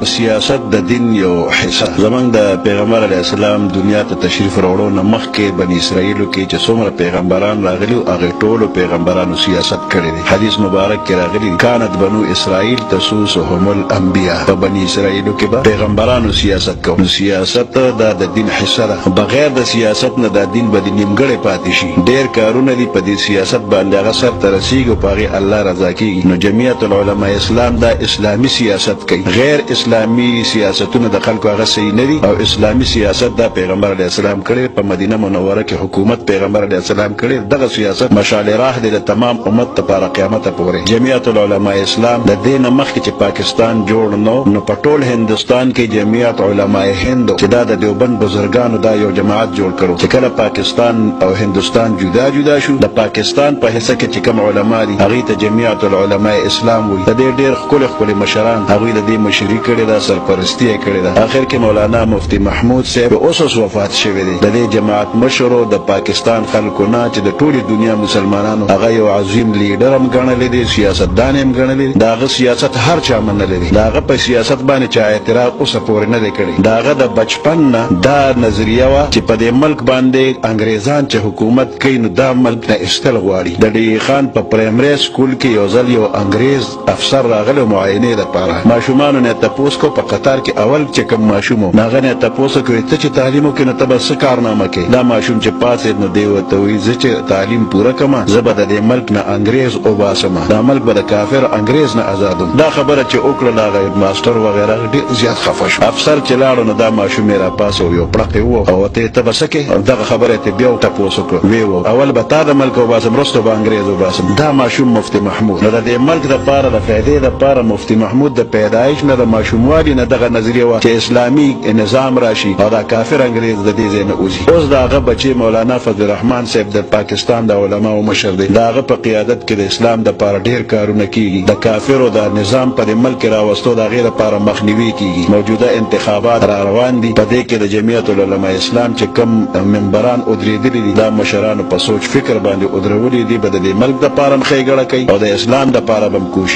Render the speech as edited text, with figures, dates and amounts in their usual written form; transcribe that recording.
سیاست د دین یو حصہ زمونږ د پیغمبر علیه السلام دنیا ته تشریف راوړو نه مخکې بني اسرائیلو کې چې څومره پیغمبران راغلي هغه ټولو پیغمبرانو سیاست کړی دی. حدیث مبارک کې راغلي کانت بنو اسرائیل تسوسهم الانبیاء، په بني اسرائیلو کې به پیغمبرانو سیاست کوي. سیاست دا د دین حصہ ده، بغیر د سیاست نه دا دین به نیمګړی پاتې شي. ډېر کارونه دي په دې سیاست باندې هغه سر ته رسیږي او په هغې الله رضا کېږي. نو جمعیت العلماء اسلام دا اسلامي سیاست کوي، غیر اسلامي سیاستونه د خلکو هغه صحیح نه دي. او اسلامي سیاست دا پیغمبر علیه السلام کړی، په مدینه منوره کې حکومت پیغمبر علیه السلام کړی. دغه سیاست مشعل راه دی د تمام امت لپاره قیامت پورې. جمعیت العلماء اسلام د دې نه مخکې چې پاکستان جوړ نو په ټول هندوستان کې جمعیت علماء هند چې دا د دیوبند بزرګانو دا یو جماعت جوړ کړو. چې کله پاکستان او هندوستان جدا جدا شو، د پاکستان په حصہ کې چې کوم علما دي هغوی ته جمعیت العلماء اسلام وایي. د دې ډېر ښکلي مشران هغوی د دې مشري کړې ده، سرپرستي یې کړې ده. آخر کې مولانا مفتی محمود صاحب اوس وفات شوی دی. د دې جماعت مشرو د پاکستان خلکو نه چې د ټولې دنیا مسلمانانو هغه یو عظیم لیډر هم ګڼلی دی، سیاستدان هم ګڼلی دی. د هغه سیاست هر چا منلی دی. د هغه په سیاست باندې چا اعتراض اوسه پورې نه دی کړی. د هغه د بچپن نه دا نظریه وه چې په دې ملک باندې انګریزان چې حکومت کوي نو دا ملک نه ایستل غواړي. د ډي خان په پرایمري سکول کې یو ځل یو انګریز افسر راغلی معاینې دپاره. ماشومانو نه یې تپوس کو، په قطار کې اول چې کوم ماشوم و هغه نه یې تپوس کوي ته چې تعلیم وکړې نو ته به څه کارنامه کوې؟ دا ماشوم چې پاڅېد نو دی ورته وایي زه چې تعلیم پوره کړمه زه به د دې ملک نه انګریز وباسمه، دا ملک به د کافر انګریز نه ازادوم. دا خبره چې وکړله هغه ماسټر وغیره ډېر زیات خفه شو. افسر چې لاړو نو دا ماشوم یې راپاسه و یو پړق یې ووهه او ورته یې ته به څه کوې؟ دغه خبره یې بیا تپوس وکړه، ویې وویل اول به تا د ملک وباسم وروسته به انګریز وباسم. دا ماشوم مفتي محمود نو د دې ملک دپاره د فایدې دپاره مفتي محمود د پیدایش نه د ماشوموالي نه دغه نظریه وه چې اسلامي نظام راشي او دا کافر انګریز د دې ځای نه وځي. اوس د هغه بچی مولانا فضل الرحمن صاحب د پاکستان د علماو مشر دی. د هغه په قیادت کې د اسلام دپاره ډېر کارونه کېږي. د کافرو د نظام په دې ملک کې راوستو د هغې دپاره مخنیوي کېږي. موجوده انتخابات را روان دي، په دې کې د جمعیت العلماء اسلام چې کوم ممبران ودرېدلي دي دا مشرانو په سوچ فکر باندې ودرولي دي، به د دې ملک دپاره هم ښېګړه کوي او د اسلام دپاره به هم کوشش